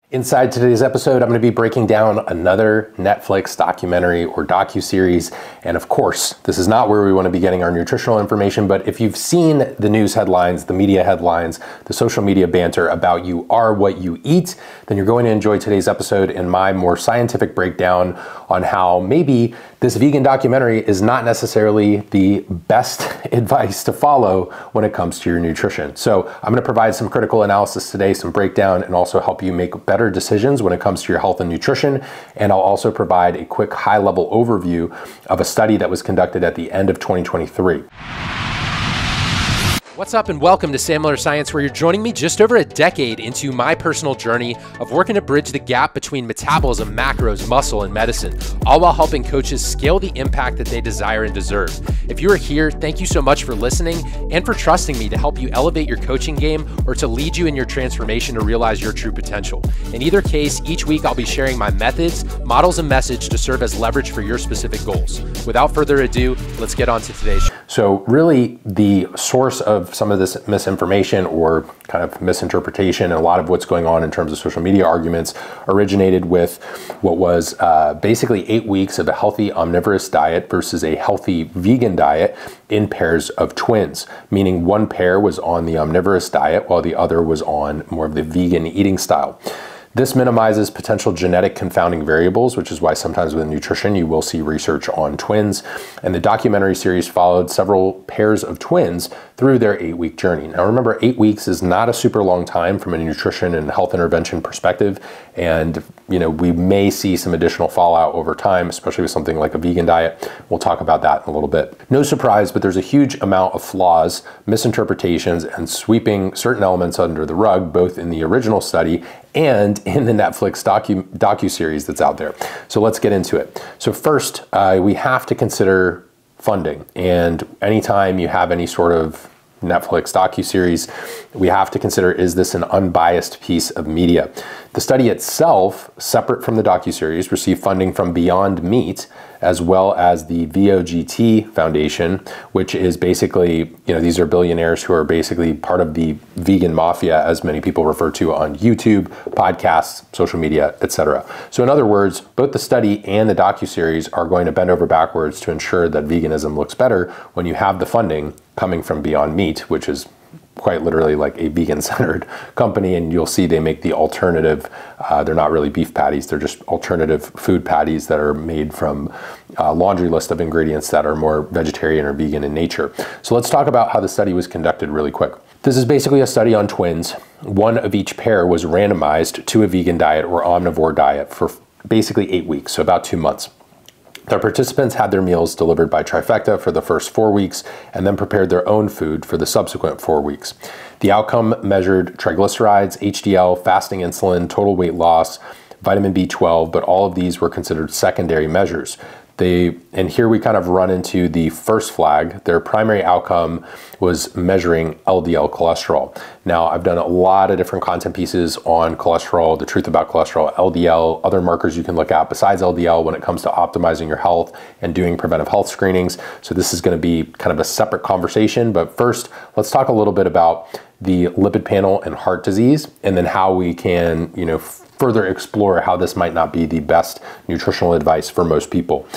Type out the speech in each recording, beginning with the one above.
Inside today's episode, I'm going to be breaking down another Netflix documentary or docuseries. And of course, this is not where we want to be getting our nutritional information, but if you've seen the news headlines, the media headlines, the social media banter about you are what you eat, then you're going to enjoy today's episode and my more scientific breakdown on how maybe this vegan documentary is not necessarily the best advice to follow when it comes to your nutrition. So I'm going to provide some critical analysis today, some breakdown, and also help you make better decisions when it comes to your health and nutrition. And I'll also provide a quick high-level overview of a study that was conducted at the end of 2023. What's up and welcome to Sam Miller Science, where you're joining me just over a decade into my personal journey of working to bridge the gap between metabolism, macros, muscle, and medicine, all while helping coaches scale the impact that they desire and deserve. If you are here, thank you so much for listening and for trusting me to help you elevate your coaching game or to lead you in your transformation to realize your true potential. In either case, each week I'll be sharing my methods, models, and message to serve as leverage for your specific goals. Without further ado, let's get on to today's show. So really the source of some of this misinformation or kind of misinterpretation and a lot of what's going on in terms of social media arguments originated with what was basically 8 weeks of a healthy omnivorous diet versus a healthy vegan diet in pairs of twins, meaning one pair was on the omnivorous diet while the other was on more of the vegan eating style. This minimizes potential genetic confounding variables, which is why sometimes with nutrition you will see research on twins. And the documentary series followed several pairs of twins through their 8-week journey. Now remember, 8 weeks is not a super long time from a nutrition and health intervention perspective. And we may see some additional fallout over time, especially with something like a vegan diet. We'll talk about that in a little bit. No surprise, but there's a huge amount of flaws, misinterpretations, and sweeping certain elements under the rug, both in the original study and in the Netflix docuseries that's out there. So let's get into it. So first, we have to consider funding. And anytime you have any sort of Netflix docuseries, we have to consider, is this an unbiased piece of media? The study itself, separate from the docuseries, received funding from Beyond Meat, as well as the VOGT Foundation, which is basically, these are billionaires who are basically part of the vegan mafia, as many people refer to on YouTube, podcasts, social media, etc. So in other words, both the study and the docuseries are going to bend over backwards to ensure that veganism looks better when you have the funding coming from Beyond Meat, which is quite literally like a vegan-centered company, and you'll see they make the alternative, they're not really beef patties, they're just alternative food patties that are made from a laundry list of ingredients that are more vegetarian or vegan in nature. So let's talk about how the study was conducted really quick. This is basically a study on twins. One of each pair was randomized to a vegan diet or omnivore diet for basically 8 weeks, so about 2 months. The participants had their meals delivered by Trifecta for the first 4 weeks and then prepared their own food for the subsequent 4 weeks. The outcome measured triglycerides, HDL, fasting insulin, total weight loss, vitamin B12, but all of these were considered secondary measures. And here we kind of run into the first flag. Their primary outcome was measuring LDL cholesterol. Now, I've done a lot of different content pieces on cholesterol, the truth about cholesterol, LDL, other markers you can look at besides LDL when it comes to optimizing your health and doing preventive health screenings. So this is going to be kind of a separate conversation. But first, let's talk a little bit about the lipid panel and heart disease, and then how we can, further explore how this might not be the best nutritional advice for most people.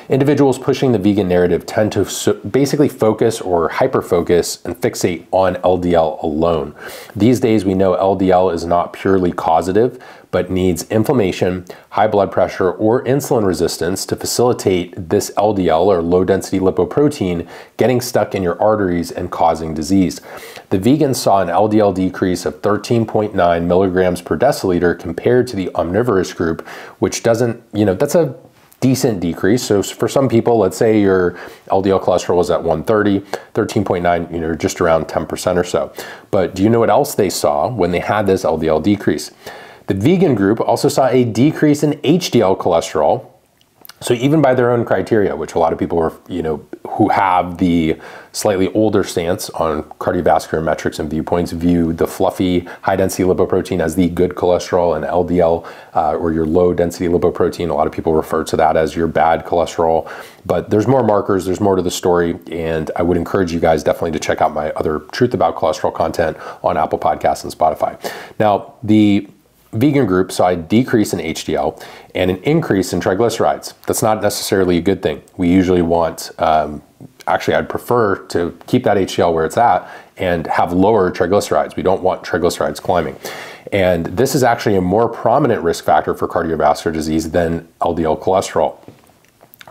Individuals pushing the vegan narrative tend to basically focus or hyper-focus and fixate on LDL alone. These days, we know LDL is not purely causative, but needs inflammation, high blood pressure, or insulin resistance to facilitate this LDL or low-density lipoprotein getting stuck in your arteries and causing disease. The vegans saw an LDL decrease of 13.9 milligrams per deciliter compared to the omnivorous group, which doesn't, that's a decent decrease. So for some people, let's say your LDL cholesterol was at 130, 13.9, just around 10% or so. But do you know what else they saw when they had this LDL decrease? The vegan group also saw a decrease in HDL cholesterol. So even by their own criteria, which a lot of people are, who have the slightly older stance on cardiovascular metrics and viewpoints, view the fluffy high-density lipoprotein as the good cholesterol, and LDL, or your low-density lipoprotein, a lot of people refer to that as your bad cholesterol. But there's more markers, there's more to the story, and I would encourage you guys definitely to check out my other Truth About Cholesterol content on Apple Podcasts and Spotify. Now, the vegan group saw a decrease in HDL and an increase in triglycerides. That's not necessarily a good thing. We usually want, actually I'd prefer to keep that HDL where it's at and have lower triglycerides. We don't want triglycerides climbing. And this is actually a more prominent risk factor for cardiovascular disease than LDL cholesterol.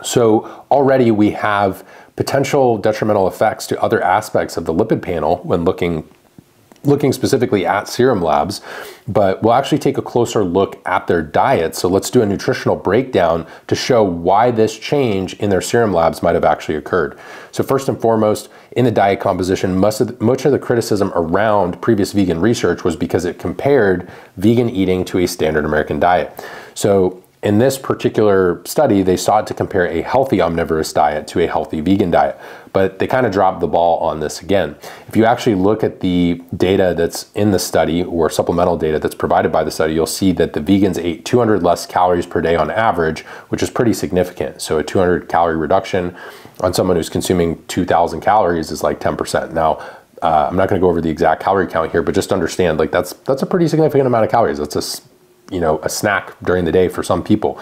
So already we have potential detrimental effects to other aspects of the lipid panel when looking specifically at serum labs, but we'll actually take a closer look at their diet. So let's do a nutritional breakdown to show why this change in their serum labs might have actually occurred. So first and foremost, in the diet composition, much of the criticism around previous vegan research was because it compared vegan eating to a standard American diet. So in this particular study, they sought to compare a healthy omnivorous diet to a healthy vegan diet, but they kind of dropped the ball on this again. If you actually look at the data that's in the study or supplemental data that's provided by the study, you'll see that the vegans ate 200 less calories per day on average, which is pretty significant. So a 200 calorie reduction on someone who's consuming 2,000 calories is like 10%. Now, I'm not going to go over the exact calorie count here, but just understand, like that's a pretty significant amount of calories. That's a snack during the day for some people.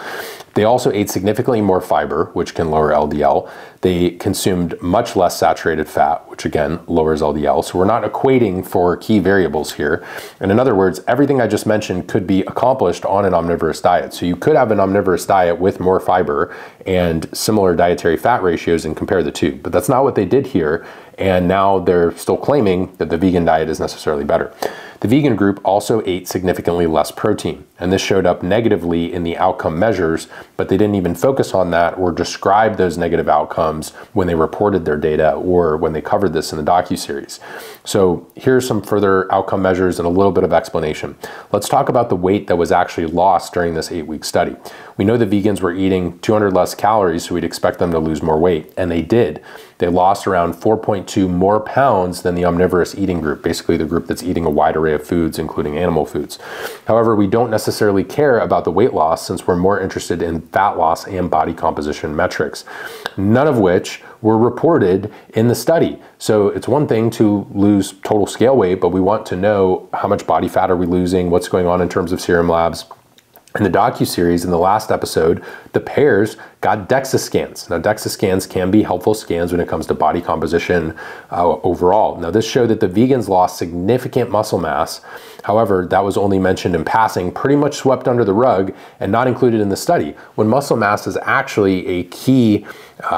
They also ate significantly more fiber, which can lower LDL. They consumed much less saturated fat, which again lowers LDL. So we're not equating for key variables here. And in other words, everything I just mentioned could be accomplished on an omnivorous diet. So you could have an omnivorous diet with more fiber and similar dietary fat ratios and compare the two. But that's not what they did here. And now they're still claiming that the vegan diet is necessarily better. The vegan group also ate significantly less protein, and this showed up negatively in the outcome measures, but they didn't even focus on that or describe those negative outcomes when they reported their data or when they covered this in the docuseries. So here's some further outcome measures and a little bit of explanation. Let's talk about the weight that was actually lost during this 8-week study. We know the vegans were eating 200 less calories, so we'd expect them to lose more weight, and they did. They lost around 4.2 more pounds than the omnivorous eating group, basically the group that's eating a wide array of foods, including animal foods. However, we don't necessarily care about the weight loss since we're more interested in fat loss and body composition metrics, none of which were reported in the study. So it's one thing to lose total scale weight, but we want to know how much body fat are we losing, what's going on in terms of serum labs. In the docuseries, in the last episode, the pairs got DEXA scans. Now, DEXA scans can be helpful scans when it comes to body composition overall. Now, this showed that the vegans lost significant muscle mass. However, that was only mentioned in passing, pretty much swept under the rug and not included in the study, when muscle mass is actually a key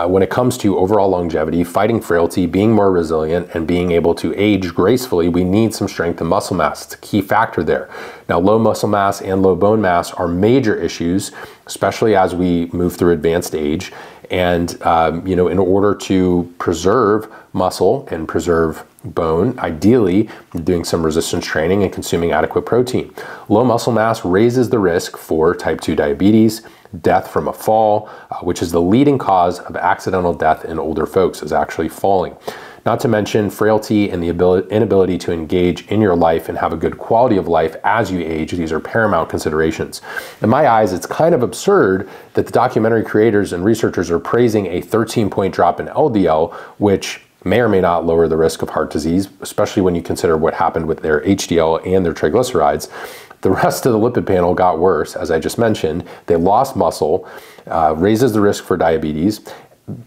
when it comes to overall longevity, fighting frailty, being more resilient, and being able to age gracefully. We need some strength and muscle mass. It's a key factor there. Now, low muscle mass and low bone mass are major issues, especially as we move through advanced age. And, in order to preserve muscle and preserve bone, ideally doing some resistance training and consuming adequate protein. Low muscle mass raises the risk for type 2 diabetes, death from a fall, which is the leading cause of accidental death in older folks, is actually falling. Not to mention frailty and the inability to engage in your life and have a good quality of life as you age. These are paramount considerations. In my eyes, it's kind of absurd that the documentary creators and researchers are praising a 13-point drop in LDL, which may or may not lower the risk of heart disease, especially when you consider what happened with their HDL and their triglycerides. The rest of the lipid panel got worse, as I just mentioned. They lost muscle, raises the risk for diabetes,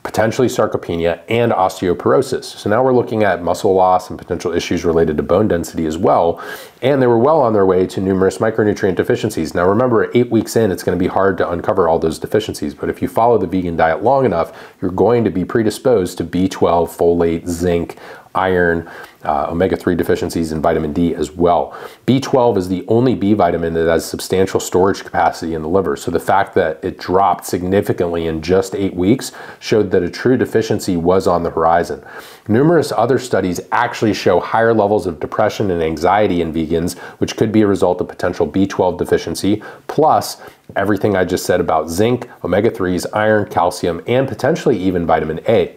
potentially sarcopenia, and osteoporosis. So now we're looking at muscle loss and potential issues related to bone density as well. And they were well on their way to numerous micronutrient deficiencies. Now remember, 8 weeks in, it's going to be hard to uncover all those deficiencies. But if you follow the vegan diet long enough, you're going to be predisposed to B12, folate, zinc, iron, omega-3 deficiencies, and vitamin D as well. B12 is the only B vitamin that has substantial storage capacity in the liver. So the fact that it dropped significantly in just 8 weeks showed that a true deficiency was on the horizon. Numerous other studies actually show higher levels of depression and anxiety in vegans, which could be a result of potential B12 deficiency, plus everything I just said about zinc, omega-3s, iron, calcium, and potentially even vitamin A.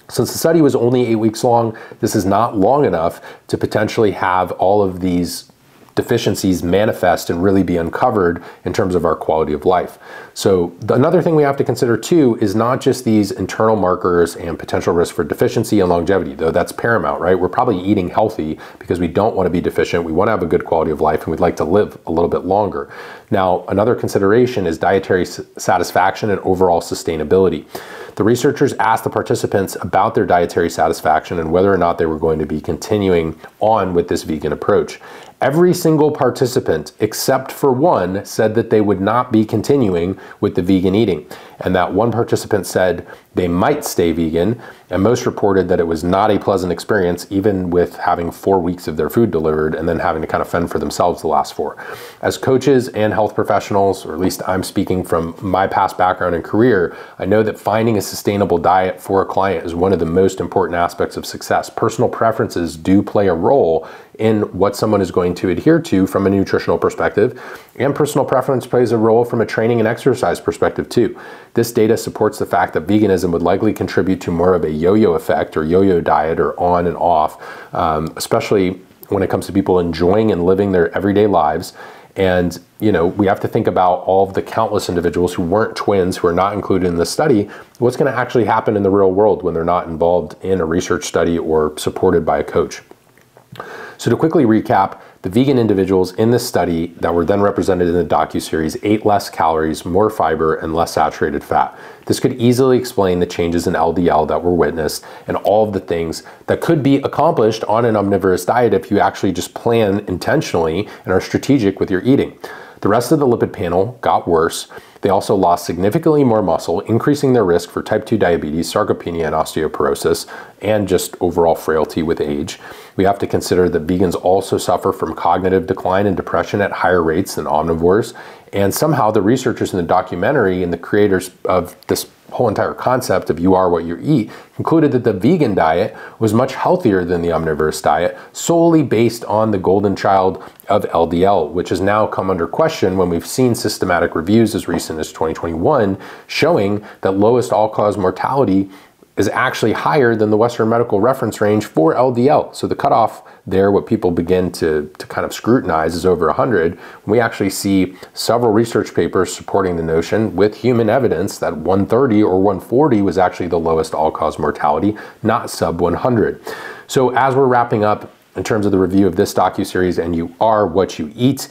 Since the study was only 8 weeks long, this is not long enough to potentially have all of these deficiencies manifest and really be uncovered in terms of our quality of life. So another thing we have to consider too is not just these internal markers and potential risk for deficiency and longevity, though that's paramount, right? We're probably eating healthy because we don't want to be deficient, we want to have a good quality of life, and we'd like to live a little bit longer. Now, another consideration is dietary satisfaction and overall sustainability. The researchers asked the participants about their dietary satisfaction and whether or not they were going to be continuing on with this vegan approach. Every single participant, except for one, said that they would not be continuing with the vegan eating, and that one participant said they might stay vegan, and most reported that it was not a pleasant experience, even with having 4 weeks of their food delivered and then having to kind of fend for themselves the last 4. As coaches and health professionals, or at least I'm speaking from my past background and career, I know that finding a sustainable diet for a client is one of the most important aspects of success. Personal preferences do play a role in what someone is going to adhere to from a nutritional perspective, and personal preference plays a role from a training and exercise perspective too. This data supports the fact that veganism would likely contribute to more of a yo-yo effect or yo-yo diet or on and off, especially when it comes to people enjoying and living their everyday lives. And, you know, we have to think about all of the countless individuals who weren't twins, who are not included in the study. What's going to actually happen in the real world when they're not involved in a research study or supported by a coach? So to quickly recap, the vegan individuals in this study that were then represented in the docuseries ate less calories, more fiber, and less saturated fat. This could easily explain the changes in LDL that were witnessed and all of the things that could be accomplished on an omnivorous diet if you actually just plan intentionally and are strategic with your eating. The rest of the lipid panel got worse. They also lost significantly more muscle, increasing their risk for type 2 diabetes, sarcopenia, and osteoporosis, and just overall frailty with age. We have to consider that vegans also suffer from cognitive decline and depression at higher rates than omnivores. And somehow the researchers in the documentary and the creators of this whole entire concept of you are what you eat concluded that the vegan diet was much healthier than the omnivorous diet, solely based on the golden child of LDL, which has now come under question when we've seen systematic reviews as recent as 2021 showing that lowest all-cause mortality is actually higher than the Western medical reference range for LDL. So the cutoff there, what people begin to kind of scrutinize, is over 100. We actually see several research papers supporting the notion with human evidence that 130 or 140 was actually the lowest all-cause mortality, not sub 100. So as we're wrapping up in terms of the review of this docuseries and you are what you eat,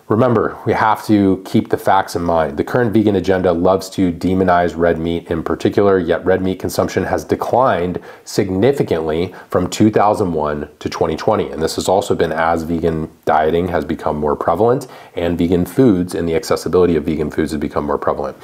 remember, we have to keep the facts in mind. The current vegan agenda loves to demonize red meat in particular, yet red meat consumption has declined significantly from 2001 to 2020. And this has also been as vegan dieting has become more prevalent and vegan foods and the accessibility of vegan foods has become more prevalent.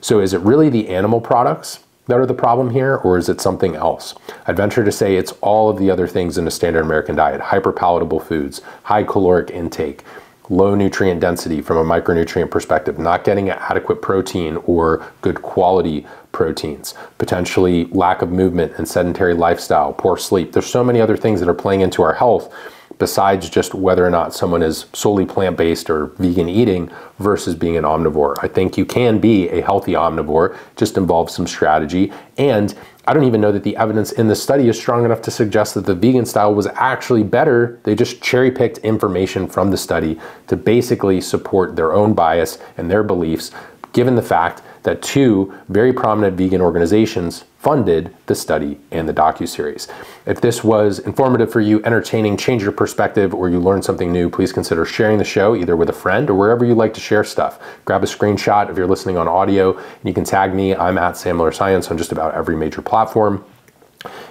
So is it really the animal products that are the problem here, or is it something else? I'd venture to say it's all of the other things in a standard American diet: hyperpalatable foods, high caloric intake, low nutrient density from a micronutrient perspective, not getting adequate protein or good quality proteins, potentially lack of movement and sedentary lifestyle, poor sleep. There's so many other things that are playing into our health besides just whether or not someone is solely plant-based or vegan eating versus being an omnivore. I think you can be a healthy omnivore, just involves some strategy. And I don't even know that the evidence in the study is strong enough to suggest that the vegan style was actually better. They just cherry-picked information from the study to basically support their own bias and their beliefs, given the fact that 2 very prominent vegan organizations funded the study and the docuseries. If this was informative for you, entertaining, changed your perspective, or you learned something new, please consider sharing the show either with a friend or wherever you like to share stuff. Grab a screenshot if you're listening on audio, and you can tag me. I'm at Sam Miller Science on just about every major platform.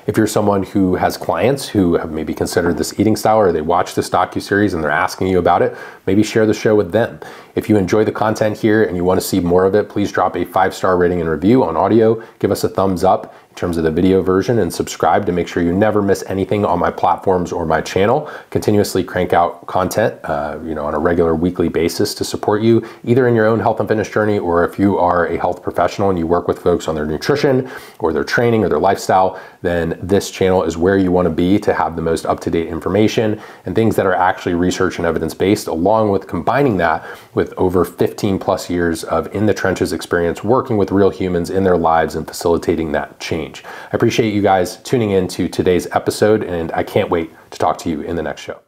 If you're someone who has clients who have maybe considered this eating style, or they watch this docuseries and they're asking you about it, maybe share the show with them. If you enjoy the content here and you want to see more of it, please drop a 5-star rating and review on audio. Give us a thumbs up in terms of the video version and subscribe to make sure you never miss anything on my platforms or my channel. Continuously crank out content, on a regular weekly basis to support you either in your own health and fitness journey, or if you are a health professional and you work with folks on their nutrition or their training or their lifestyle, then this channel is where you want to be to have the most up-to-date information and things that are actually research and evidence-based, along with combining that with over 15 plus years of in the trenches experience working with real humans in their lives and facilitating that change. I appreciate you guys tuning in to today's episode, and I can't wait to talk to you in the next show.